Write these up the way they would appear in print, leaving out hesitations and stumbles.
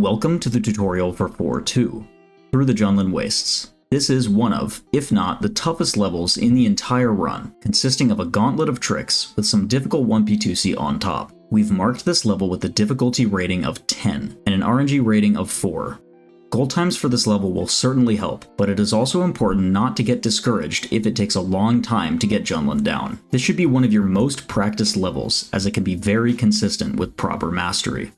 Welcome to the tutorial for 4.2, Through the Jundland Wastes. This is one of, if not the toughest levels in the entire run, consisting of a gauntlet of tricks with some difficult 1p2c on top. We've marked this level with a difficulty rating of 10 and an RNG rating of 4. Goal times for this level will certainly help, but it is also important not to get discouraged if it takes a long time to get Jundland down. This should be one of your most practiced levels, as it can be very consistent with proper mastery.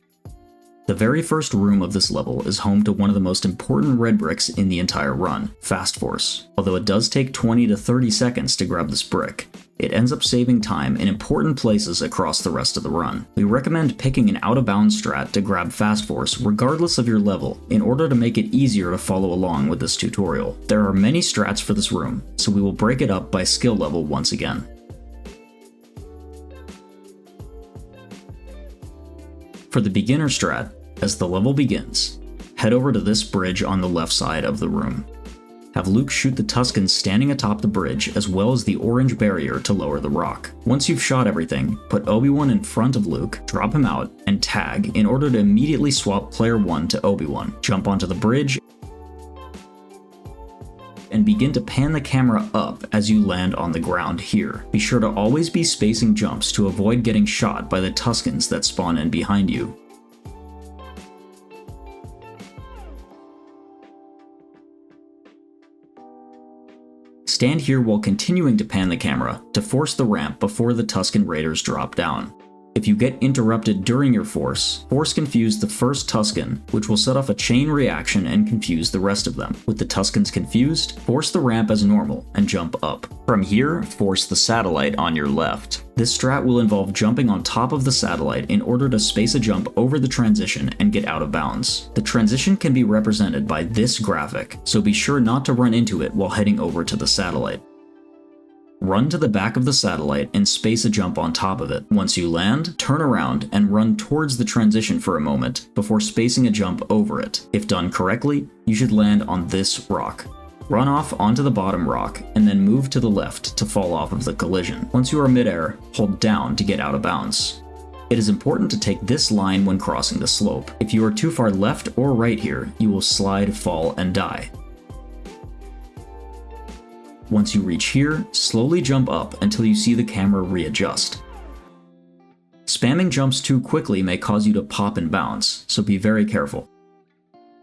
The very first room of this level is home to one of the most important red bricks in the entire run, Fast Force. Although it does take 20 to 30 seconds to grab this brick, it ends up saving time in important places across the rest of the run. We recommend picking an out-of-bounds strat to grab Fast Force regardless of your level in order to make it easier to follow along with this tutorial. There are many strats for this room, so we will break it up by skill level once again. For the beginner strat, as the level begins, head over to this bridge on the left side of the room. Have Luke shoot the Tuskens standing atop the bridge as well as the orange barrier to lower the rock. Once you've shot everything, put Obi-Wan in front of Luke, drop him out, and tag in order to immediately swap player 1 to Obi-Wan. Jump onto the bridge and begin to pan the camera up as you land on the ground here. Be sure to always be spacing jumps to avoid getting shot by the Tuskens that spawn in behind you. Stand here while continuing to pan the camera to force the ramp before the Tusken Raiders drop down. If you get interrupted during your force confuse the first Tusken, which will set off a chain reaction and confuse the rest of them. With the Tuskens confused, force the ramp as normal and jump up. From here, force the satellite on your left. This strat will involve jumping on top of the satellite in order to space a jump over the transition and get out of bounds. The transition can be represented by this graphic, so be sure not to run into it while heading over to the satellite. Run to the back of the satellite and space a jump on top of it. Once you land, turn around and run towards the transition for a moment before spacing a jump over it. If done correctly, you should land on this rock. Run off onto the bottom rock and then move to the left to fall off of the collision. Once you are midair, hold down to get out of bounds. It is important to take this line when crossing the slope. If you are too far left or right here, you will slide, fall, and die. Once you reach here, slowly jump up until you see the camera readjust. Spamming jumps too quickly may cause you to pop and bounce, so be very careful.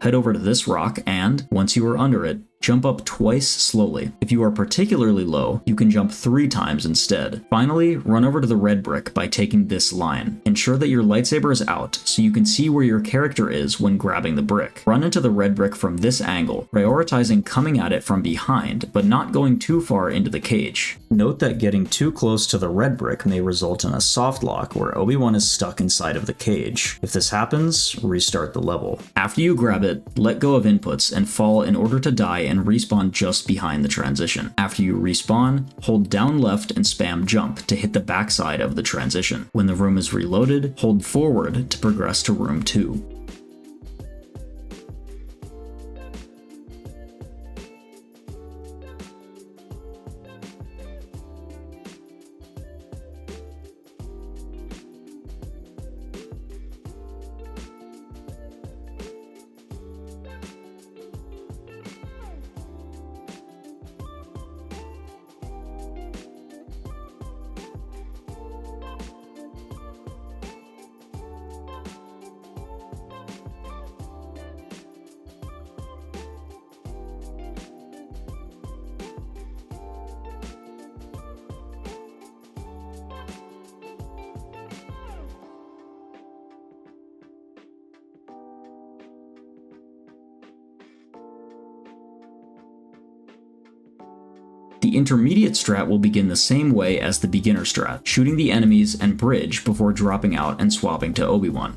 Head over to this rock and, once you are under it, jump up twice slowly. If you are particularly low, you can jump 3 times instead. Finally, run over to the red brick by taking this line. Ensure that your lightsaber is out so you can see where your character is when grabbing the brick. Run into the red brick from this angle, prioritizing coming at it from behind, but not going too far into the cage. Note that getting too close to the red brick may result in a soft lock where Obi-Wan is stuck inside of the cage. If this happens, restart the level. After you grab it, let go of inputs and fall in order to die and respawn just behind the transition. After you respawn, hold down left and spam jump to hit the backside of the transition. When the room is reloaded, hold forward to progress to room 2. The intermediate strat will begin the same way as the beginner strat, shooting the enemies and bridge before dropping out and swapping to Obi-Wan.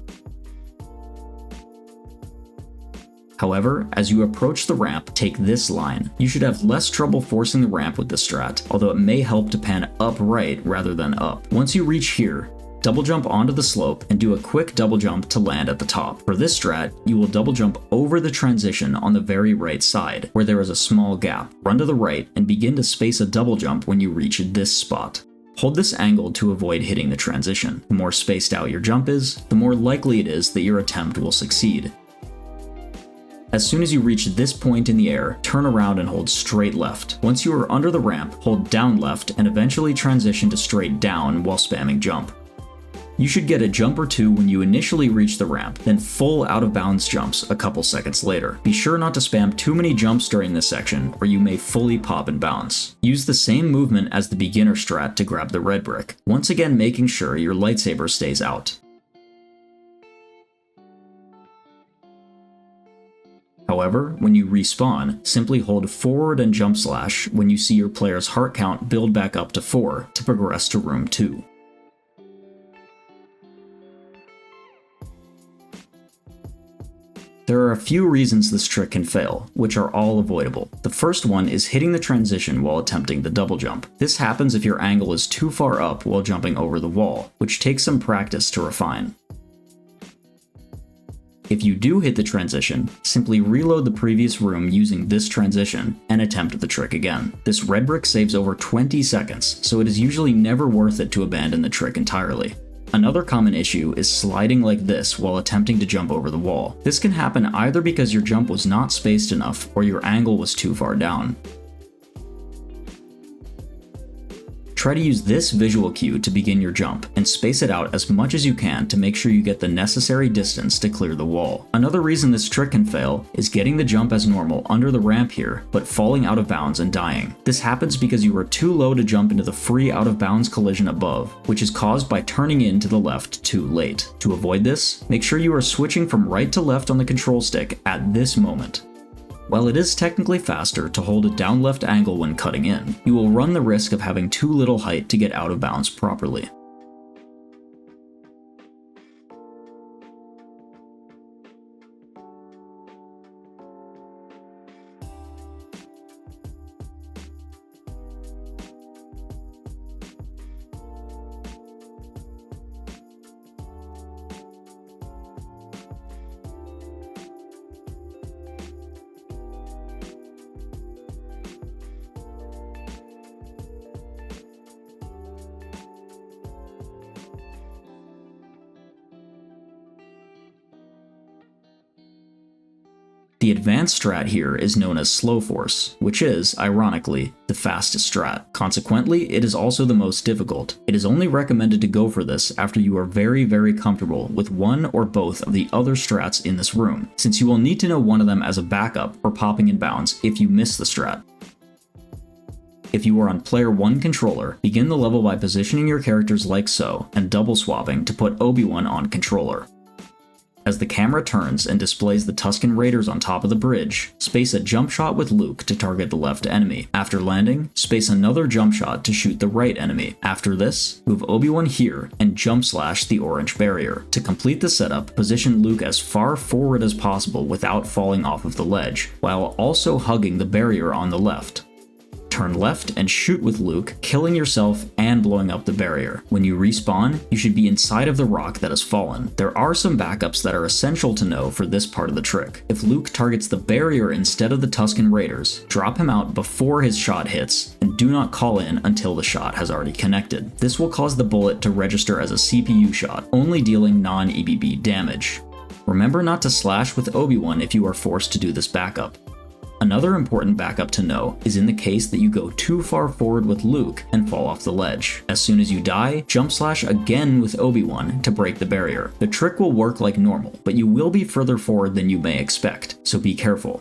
However, as you approach the ramp, take this line. You should have less trouble forcing the ramp with this strat, although it may help to pan upright rather than up. Once you reach here, double jump onto the slope and do a quick double jump to land at the top. For this strat, you will double jump over the transition on the very right side, where there is a small gap. Run to the right and begin to space a double jump when you reach this spot. Hold this angle to avoid hitting the transition. The more spaced out your jump is, the more likely it is that your attempt will succeed. As soon as you reach this point in the air, turn around and hold straight left. Once you are under the ramp, hold down left and eventually transition to straight down while spamming jump. You should get a jump or two when you initially reach the ramp, then full out of bounds jumps a couple seconds later. Be sure not to spam too many jumps during this section, or you may fully pop and bounce. Use the same movement as the beginner strat to grab the red brick, once again making sure your lightsaber stays out. However, when you respawn, simply hold forward and jump slash when you see your player's heart count build back up to 4 to progress to room 2. There are a few reasons this trick can fail, which are all avoidable. The first one is hitting the transition while attempting the double jump. This happens if your angle is too far up while jumping over the wall, which takes some practice to refine. If you do hit the transition, simply reload the previous room using this transition and attempt the trick again. This red brick saves over 20 seconds, so it is usually never worth it to abandon the trick entirely. Another common issue is sliding like this while attempting to jump over the wall. This can happen either because your jump was not spaced enough or your angle was too far down. Try to use this visual cue to begin your jump, and space it out as much as you can to make sure you get the necessary distance to clear the wall. Another reason this trick can fail is getting the jump as normal under the ramp here, but falling out of bounds and dying. This happens because you are too low to jump into the free out of bounds collision above, which is caused by turning in to the left too late. To avoid this, make sure you are switching from right to left on the control stick at this moment. While it is technically faster to hold a down left angle when cutting in, you will run the risk of having too little height to get out of bounds properly. The advanced strat here is known as slow force, which is, ironically, the fastest strat. Consequently, it is also the most difficult. It is only recommended to go for this after you are very comfortable with one or both of the other strats in this room, since you will need to know one of them as a backup for popping in bounds if you miss the strat. If you are on player 1 controller, begin the level by positioning your characters like so, and double swapping to put Obi-Wan on controller. As the camera turns and displays the Tusken Raiders on top of the bridge, space a jump shot with Luke to target the left enemy. After landing, space another jump shot to shoot the right enemy. After this, move Obi-Wan here and jump slash the orange barrier. To complete the setup, position Luke as far forward as possible without falling off of the ledge, while also hugging the barrier on the left. Turn left and shoot with Luke, killing yourself and blowing up the barrier. When you respawn, you should be inside of the rock that has fallen. There are some backups that are essential to know for this part of the trick. If Luke targets the barrier instead of the Tusken Raiders, drop him out before his shot hits, and do not call in until the shot has already connected. This will cause the bullet to register as a CPU shot, only dealing non-EBB damage. Remember not to slash with Obi-Wan if you are forced to do this backup. Another important backup to know is in the case that you go too far forward with Luke and fall off the ledge. As soon as you die, jump slash again with Obi-Wan to break the barrier. The trick will work like normal, but you will be further forward than you may expect, so be careful.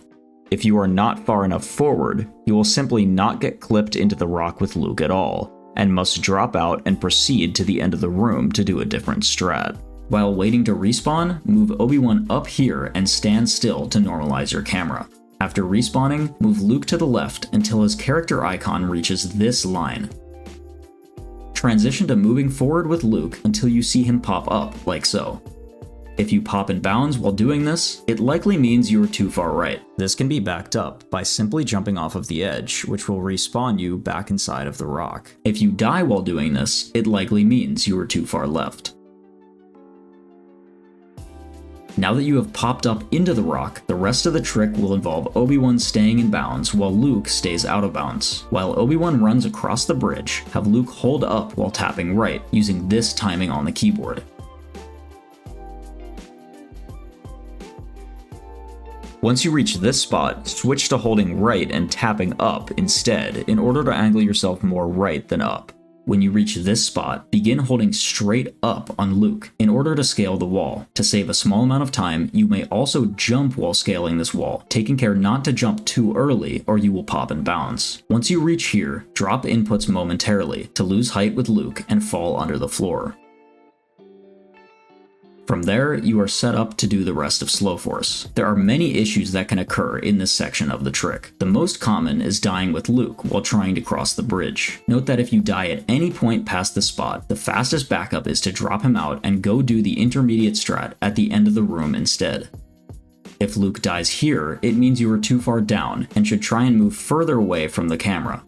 If you are not far enough forward, you will simply not get clipped into the rock with Luke at all, and must drop out and proceed to the end of the room to do a different strat. While waiting to respawn, move Obi-Wan up here and stand still to normalize your camera. After respawning, move Luke to the left until his character icon reaches this line. Transition to moving forward with Luke until you see him pop up, like so. If you pop in bounds while doing this, it likely means you are too far right. This can be backed up by simply jumping off of the edge, which will respawn you back inside of the rock. If you die while doing this, it likely means you are too far left. Now that you have popped up into the rock, the rest of the trick will involve Obi-Wan staying in bounds while Luke stays out of bounds. While Obi-Wan runs across the bridge, have Luke hold up while tapping right, using this timing on the keyboard. Once you reach this spot, switch to holding right and tapping up instead in order to angle yourself more right than up. When you reach this spot, begin holding straight up on Luke in order to scale the wall. To save a small amount of time, you may also jump while scaling this wall, taking care not to jump too early or you will pop and bounce. Once you reach here, drop inputs momentarily to lose height with Luke and fall under the floor. From there, you are set up to do the rest of Slow Force. There are many issues that can occur in this section of the trick. The most common is dying with Luke while trying to cross the bridge. Note that if you die at any point past this spot, the fastest backup is to drop him out and go do the intermediate strat at the end of the room instead. If Luke dies here, it means you are too far down and should try and move further away from the camera.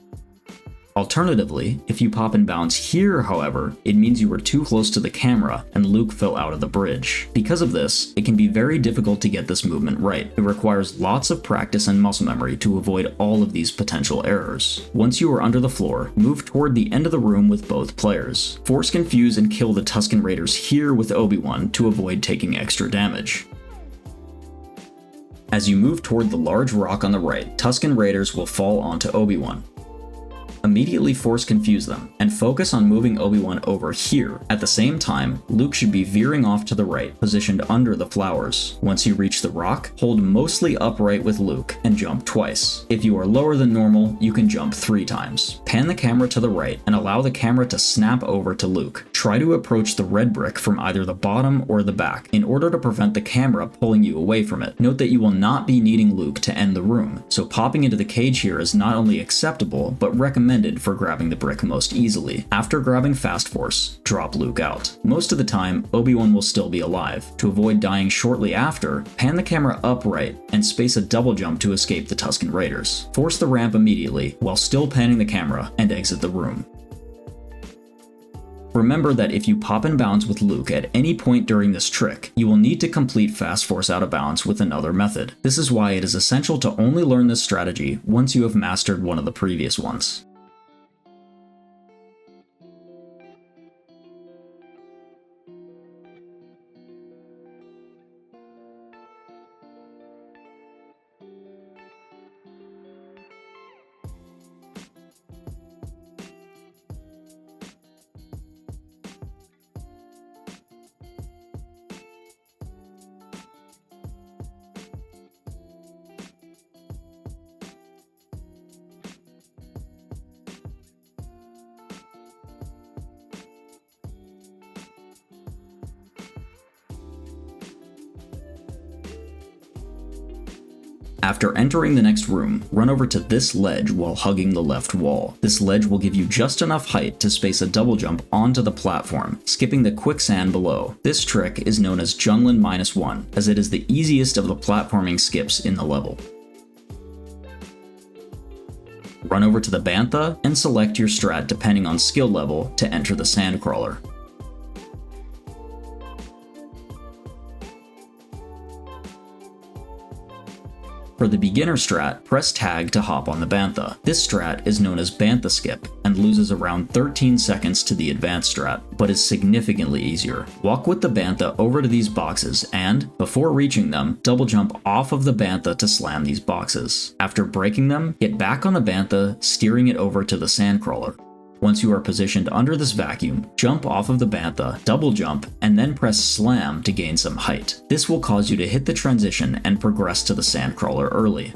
Alternatively, if you pop and bounce here, however, it means you were too close to the camera and Luke fell out of the bridge. Because of this, it can be very difficult to get this movement right. It requires lots of practice and muscle memory to avoid all of these potential errors. Once you are under the floor, move toward the end of the room with both players. Force confuse and kill the Tusken Raiders here with Obi-Wan to avoid taking extra damage. As you move toward the large rock on the right, Tusken Raiders will fall onto Obi-Wan. Immediately force confuse them, and focus on moving Obi-Wan over here. At the same time, Luke should be veering off to the right, positioned under the flowers. Once you reach the rock, hold mostly upright with Luke and jump twice. If you are lower than normal, you can jump 3 times. Pan the camera to the right and allow the camera to snap over to Luke. Try to approach the red brick from either the bottom or the back in order to prevent the camera pulling you away from it. Note that you will not be needing Luke to end the room, so popping into the cage here is not only acceptable, but recommended for grabbing the brick most easily. After grabbing Fast Force, drop Luke out. Most of the time, Obi-Wan will still be alive. To avoid dying shortly after, pan the camera upright and space a double jump to escape the Tusken Raiders. Force the ramp immediately while still panning the camera and exit the room. Remember that if you pop and bounce with Luke at any point during this trick, you will need to complete Fast Force out of bounds with another method. This is why it is essential to only learn this strategy once you have mastered one of the previous ones. After entering the next room, run over to this ledge while hugging the left wall. This ledge will give you just enough height to space a double jump onto the platform, skipping the quicksand below. This trick is known as Jundland -1, as it is the easiest of the platforming skips in the level. Run over to the Bantha and select your strat depending on skill level to enter the Sandcrawler. For the beginner strat, press tag to hop on the Bantha. This strat is known as Bantha skip and loses around 13 seconds to the advanced strat, but is significantly easier. Walk with the Bantha over to these boxes and, before reaching them, double jump off of the Bantha to slam these boxes. After breaking them, get back on the Bantha, steering it over to the Sandcrawler. Once you are positioned under this vacuum, jump off of the Bantha, double jump, and then press slam to gain some height. This will cause you to hit the transition and progress to the Sandcrawler early.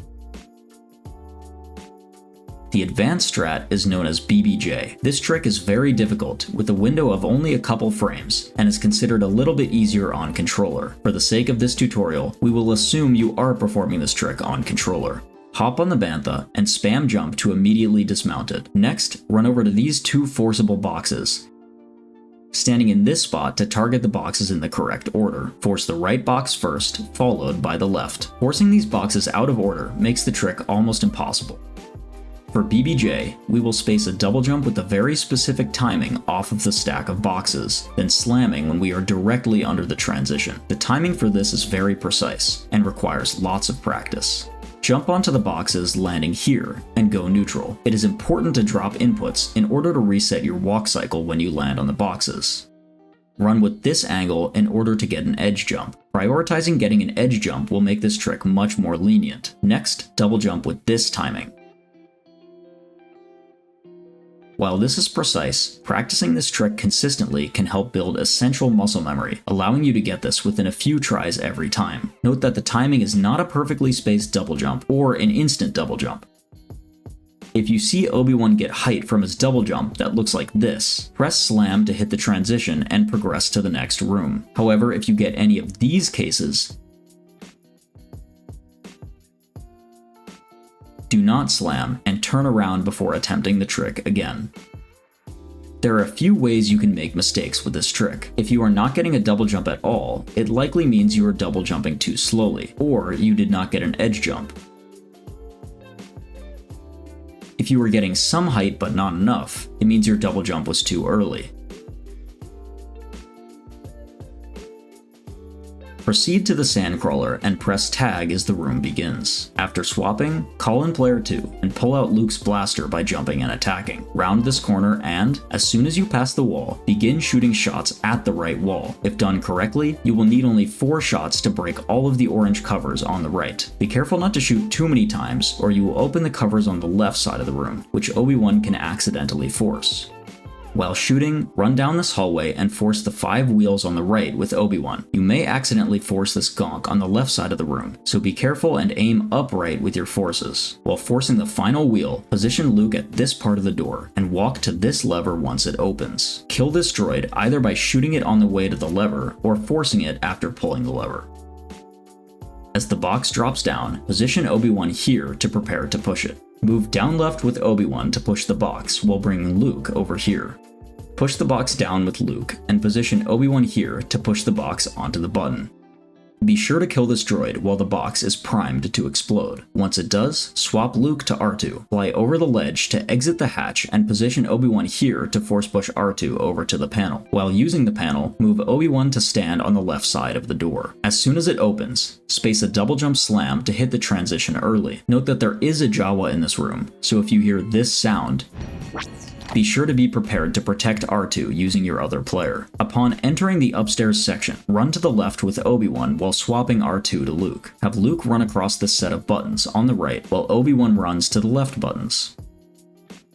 The advanced strat is known as BBJ. This trick is very difficult, with a window of only a couple frames, and is considered a little bit easier on controller. For the sake of this tutorial, we will assume you are performing this trick on controller. Hop on the Bantha and spam jump to immediately dismount it. Next, run over to these 2 forcible boxes, standing in this spot to target the boxes in the correct order. Force the right box first, followed by the left. Forcing these boxes out of order makes the trick almost impossible. For BBJ, we will space a double jump with a very specific timing off of the stack of boxes, then slamming when we are directly under the transition. The timing for this is very precise and requires lots of practice. Jump onto the boxes landing here and go neutral. It is important to drop inputs in order to reset your walk cycle when you land on the boxes. Run with this angle in order to get an edge jump. Prioritizing getting an edge jump will make this trick much more lenient. Next, double jump with this timing. While this is precise, practicing this trick consistently can help build essential muscle memory, allowing you to get this within a few tries every time. Note that the timing is not a perfectly spaced double jump or an instant double jump. If you see Obi-Wan get height from his double jump that looks like this, press slam to hit the transition and progress to the next room. However, if you get any of these cases, do not slam and turn around before attempting the trick again. There are a few ways you can make mistakes with this trick. If you are not getting a double jump at all, it likely means you are double jumping too slowly, or you did not get an edge jump. If you were getting some height but not enough, it means your double jump was too early. Proceed to the Sandcrawler and press tag as the room begins. After swapping, call in player 2 and pull out Luke's blaster by jumping and attacking. Round this corner and, as soon as you pass the wall, begin shooting shots at the right wall. If done correctly, you will need only 4 shots to break all of the orange covers on the right. Be careful not to shoot too many times, or you will open the covers on the left side of the room, which Obi-Wan can accidentally force. While shooting, run down this hallway and force the 5 wheels on the right with Obi-Wan. You may accidentally force this gonk on the left side of the room, so be careful and aim upright with your forces. While forcing the final wheel, position Luke at this part of the door and walk to this lever once it opens. Kill this droid either by shooting it on the way to the lever or forcing it after pulling the lever. As the box drops down, position Obi-Wan here to prepare to push it. Move down left with Obi-Wan to push the box while bringing Luke over here. Push the box down with Luke and position Obi-Wan here to push the box onto the button. Be sure to kill this droid while the box is primed to explode. Once it does, swap Luke to R2, fly over the ledge to exit the hatch and position Obi-Wan here to force push R2 over to the panel. While using the panel, move Obi-Wan to stand on the left side of the door. As soon as it opens, space a double jump slam to hit the transition early. Note that there is a Jawa in this room, so if you hear this sound, be sure to be prepared to protect R2 using your other player. Upon entering the upstairs section, run to the left with Obi-Wan while swapping R2 to Luke. Have Luke run across this set of buttons on the right while Obi-Wan runs to the left buttons.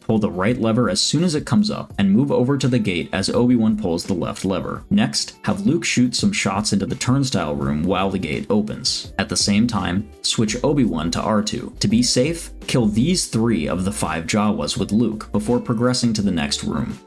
Pull the right lever as soon as it comes up, and move over to the gate as Obi-Wan pulls the left lever. Next, have Luke shoot some shots into the turnstile room while the gate opens. At the same time, switch Obi-Wan to R2. To be safe, kill these 3 of the 5 Jawas with Luke before progressing to the next room.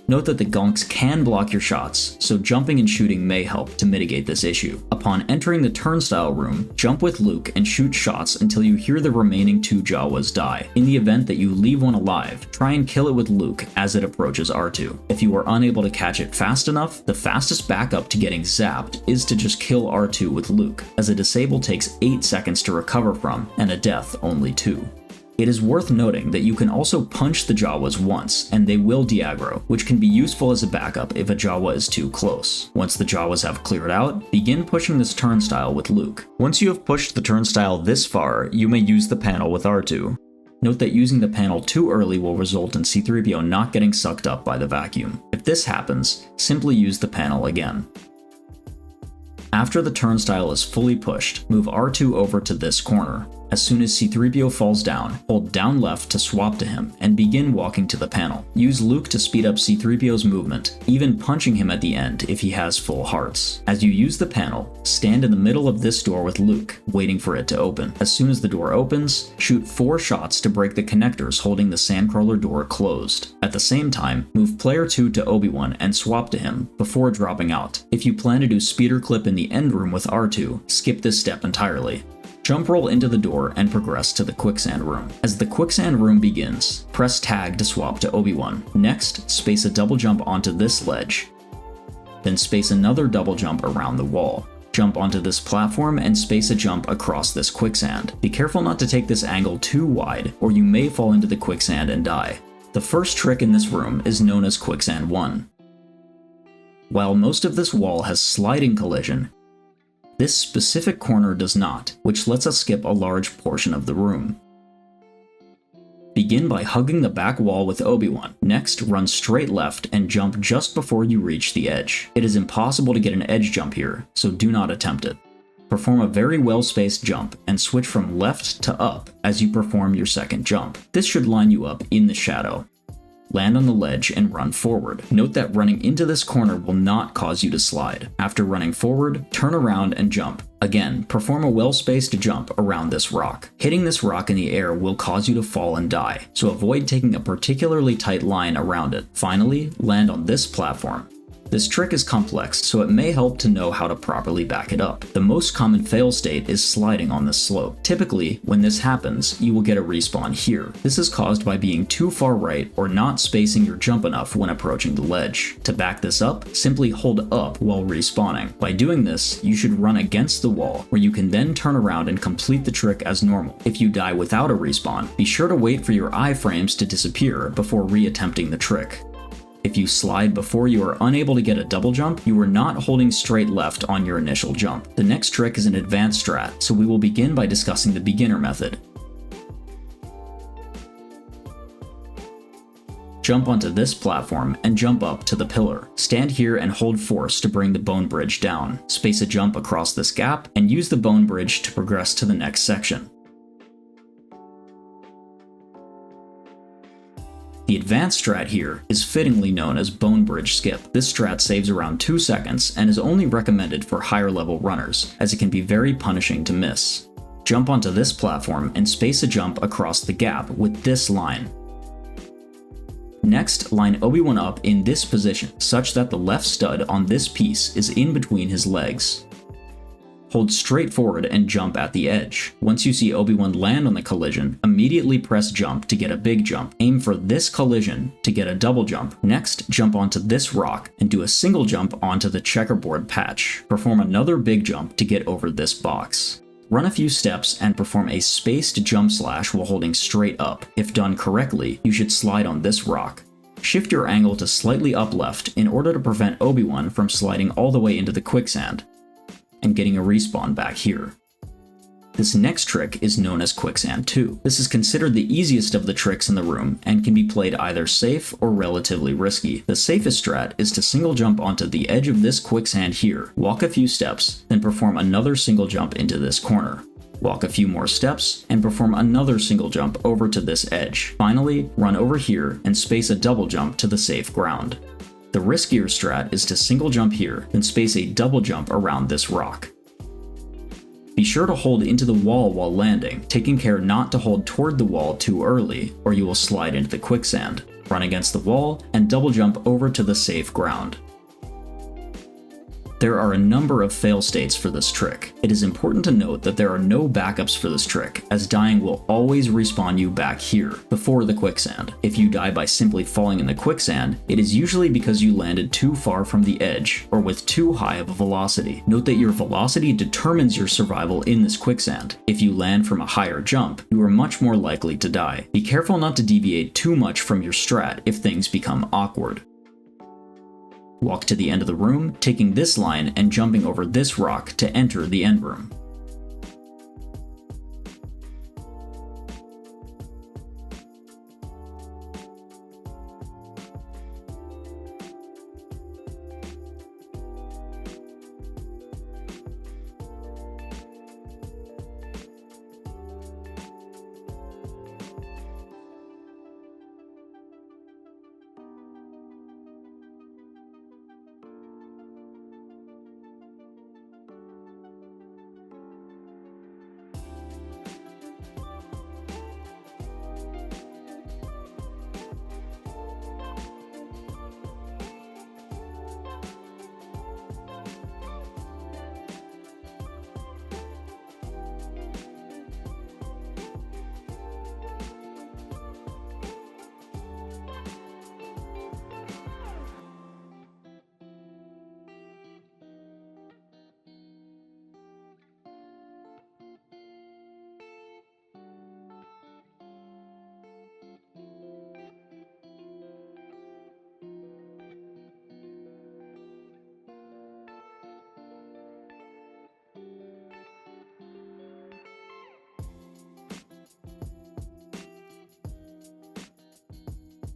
Note that the gonks can block your shots, so jumping and shooting may help to mitigate this issue. Upon entering the turnstile room, jump with Luke and shoot shots until you hear the remaining 2 Jawas die. In the event that you leave one alive, try and kill it with Luke as it approaches R2. If you are unable to catch it fast enough, the fastest backup to getting zapped is to just kill R2 with Luke, as a disable takes 8 seconds to recover from, and a death only 2. It is worth noting that you can also punch the Jawas once, and they will de-aggro, which can be useful as a backup if a Jawa is too close. Once the Jawas have cleared out, begin pushing this turnstile with Luke. Once you have pushed the turnstile this far, you may use the panel with R2. Note that using the panel too early will result in C-3PO not getting sucked up by the vacuum. If this happens, simply use the panel again. After the turnstile is fully pushed, move R2 over to this corner. As soon as C-3PO falls down, hold down left to swap to him, and begin walking to the panel. Use Luke to speed up C-3PO's movement, even punching him at the end if he has full hearts. As you use the panel, stand in the middle of this door with Luke, waiting for it to open. As soon as the door opens, shoot 4 shots to break the connectors holding the Sandcrawler door closed. At the same time, move player 2 to Obi-Wan and swap to him before dropping out. If you plan to do speeder clip in the end room with R2, skip this step entirely. Jump roll into the door and progress to the Quicksand Room. As the Quicksand Room begins, press tag to swap to Obi-Wan. Next, space a double jump onto this ledge. Then space another double jump around the wall. Jump onto this platform and space a jump across this quicksand. Be careful not to take this angle too wide, or you may fall into the quicksand and die. The first trick in this room is known as Quicksand 1. While most of this wall has sliding collision, this specific corner does not, which lets us skip a large portion of the room. Begin by hugging the back wall with Obi-Wan. Next, run straight left and jump just before you reach the edge. It is impossible to get an edge jump here, so do not attempt it. Perform a very well-spaced jump and switch from left to up as you perform your second jump. This should line you up in the shadow. Land on the ledge and run forward. Note that running into this corner will not cause you to slide. After running forward, turn around and jump. Again, perform a well-spaced jump around this rock. Hitting this rock in the air will cause you to fall and die, so avoid taking a particularly tight line around it. Finally, land on this platform. This trick is complex, so it may help to know how to properly back it up. The most common fail state is sliding on this slope. Typically, when this happens, you will get a respawn here. This is caused by being too far right or not spacing your jump enough when approaching the ledge. To back this up, simply hold up while respawning. By doing this, you should run against the wall, where you can then turn around and complete the trick as normal. If you die without a respawn, be sure to wait for your iframes to disappear before re-attempting the trick. If you slide before you are unable to get a double jump, you are not holding straight left on your initial jump. The next trick is an advanced strat, so we will begin by discussing the beginner method. Jump onto this platform and jump up to the pillar. Stand here and hold force to bring the bone bridge down. Space a jump across this gap and use the bone bridge to progress to the next section. The advanced strat here is fittingly known as Bone Bridge Skip. This strat saves around 2 seconds and is only recommended for higher level runners, as it can be very punishing to miss. Jump onto this platform and space a jump across the gap with this line. Next, line Obi-Wan up in this position, such that the left stud on this piece is in between his legs. Hold straight forward and jump at the edge. Once you see Obi-Wan land on the collision, immediately press jump to get a big jump. Aim for this collision to get a double jump. Next, jump onto this rock and do a single jump onto the checkerboard patch. Perform another big jump to get over this box. Run a few steps and perform a spaced jump slash while holding straight up. If done correctly, you should slide on this rock. Shift your angle to slightly up left in order to prevent Obi-Wan from sliding all the way into the quicksand and getting a respawn back here. This next trick is known as Quicksand 2. This is considered the easiest of the tricks in the room and can be played either safe or relatively risky. The safest strat is to single jump onto the edge of this quicksand here, walk a few steps, then perform another single jump into this corner. Walk a few more steps, and perform another single jump over to this edge. Finally, run over here and space a double jump to the safe ground. The riskier strat is to single jump here, then space a double jump around this rock. Be sure to hold into the wall while landing, taking care not to hold toward the wall too early, or you will slide into the quicksand. Run against the wall, and double jump over to the safe ground. There are a number of fail states for this trick. It is important to note that there are no backups for this trick, as dying will always respawn you back here, before the quicksand. If you die by simply falling in the quicksand, it is usually because you landed too far from the edge, or with too high of a velocity. Note that your velocity determines your survival in this quicksand. If you land from a higher jump, you are much more likely to die. Be careful not to deviate too much from your strat if things become awkward. Walk to the end of the room, taking this line and jumping over this rock to enter the end room.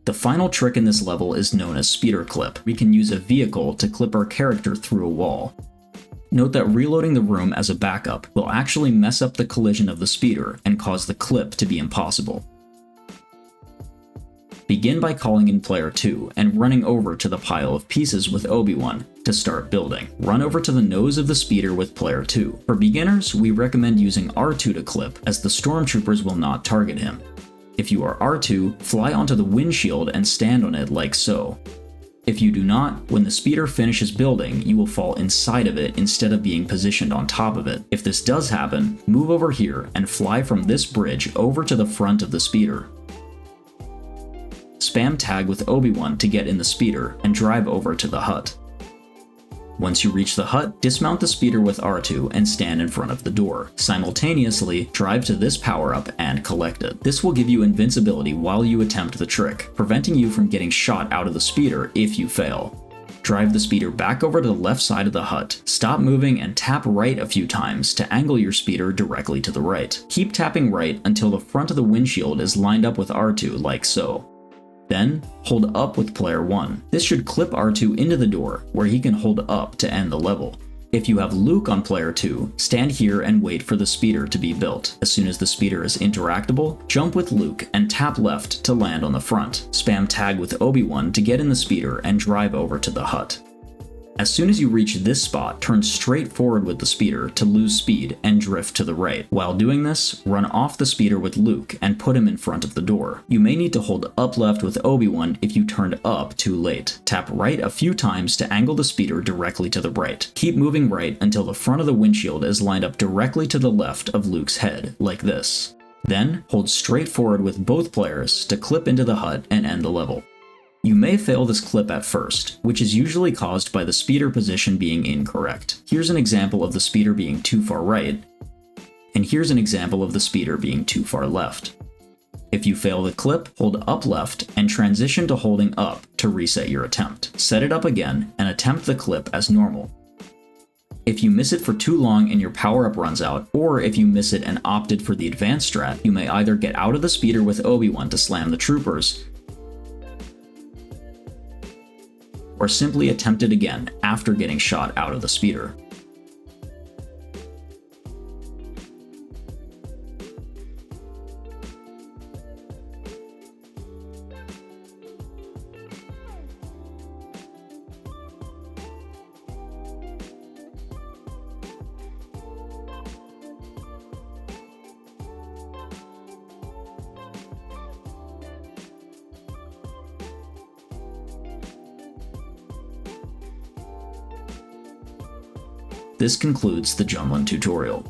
The final trick in this level is known as speeder clip. We can use a vehicle to clip our character through a wall. Note that reloading the room as a backup will actually mess up the collision of the speeder and cause the clip to be impossible. Begin by calling in player 2 and running over to the pile of pieces with Obi-Wan to start building. Run over to the nose of the speeder with player 2. For beginners, we recommend using R2 to clip, as the stormtroopers will not target him. If you are R2, fly onto the windshield and stand on it like so. If you do not, when the speeder finishes building, you will fall inside of it instead of being positioned on top of it. If this does happen, move over here and fly from this bridge over to the front of the speeder. Spam tag with Obi-Wan to get in the speeder and drive over to the hut. Once you reach the hut, dismount the speeder with R2 and stand in front of the door. Simultaneously, drive to this power-up and collect it. This will give you invincibility while you attempt the trick, preventing you from getting shot out of the speeder if you fail. Drive the speeder back over to the left side of the hut. Stop moving and tap right a few times to angle your speeder directly to the right. Keep tapping right until the front of the windshield is lined up with R2 like so. Then, hold up with player 1. This should clip R2 into the door, where he can hold up to end the level. If you have Luke on player 2, stand here and wait for the speeder to be built. As soon as the speeder is interactable, jump with Luke and tap left to land on the front. Spam tag with Obi-Wan to get in the speeder and drive over to the hut. As soon as you reach this spot, turn straight forward with the speeder to lose speed and drift to the right. While doing this, run off the speeder with Luke and put him in front of the door. You may need to hold up left with Obi-Wan if you turned up too late. Tap right a few times to angle the speeder directly to the right. Keep moving right until the front of the windshield is lined up directly to the left of Luke's head, like this. Then, hold straight forward with both players to clip into the hut and end the level. You may fail this clip at first, which is usually caused by the speeder position being incorrect. Here's an example of the speeder being too far right, and here's an example of the speeder being too far left. If you fail the clip, hold up left and transition to holding up to reset your attempt. Set it up again and attempt the clip as normal. If you miss it for too long and your power-up runs out, or if you miss it and opted for the advanced strat, you may either get out of the speeder with Obi-Wan to slam the troopers, or simply attempt it again after getting shot out of the speeder. This concludes the Jundland tutorial.